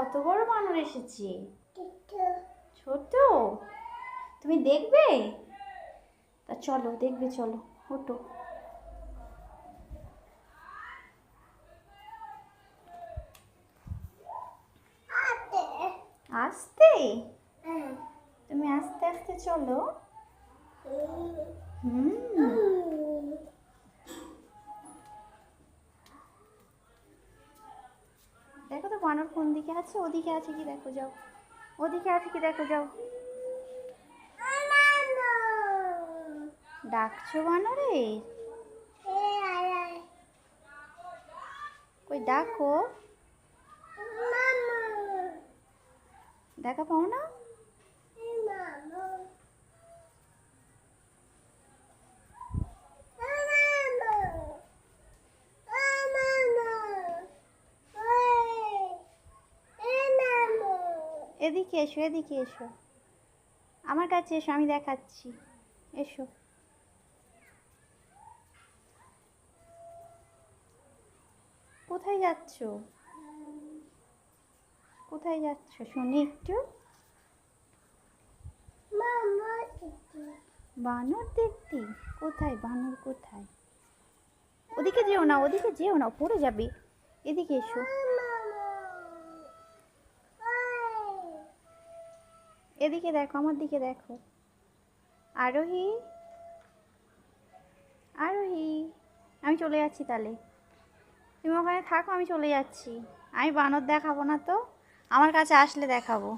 কত বড় বানর এসেছে। ছোট? তুমি দেখবে? তা চলো, দেখবে, চলো, ওঠো। আস্তে? তুমি আস্তে আস্তে চলো। দেখো তো বানর কোন দিকে আছে। ওদিকে আছে কি দেখো, যাও। ওদিকে আছে কি দেখো, যাও। ডাকছো বানরে? কই ডাকো, দেখা পাও না? এদিকে এসো, এদিকে এসো, আমার কাছে এসো, আমি দেখাচ্ছি। এসো। কোথায় যাচ্ছ? কোথায় যাচ্ছ শুনি একটু? বানর দেখতে? কোথায় বানর, কোথায়? ওদিকে যেও না, ওদিকে যেও না, পড়ে যাবে। এদিকে এসো। এদিকে দেখো, আমার দিকে দেখো। আরোহী, আরোহী, আমি চলে যাচ্ছি তাহলে। তুমি ওখানে থাকো, আমি চলে যাচ্ছি। আমি বানর দেখাবো না তো, আমার কাছে আসলে দেখাবো।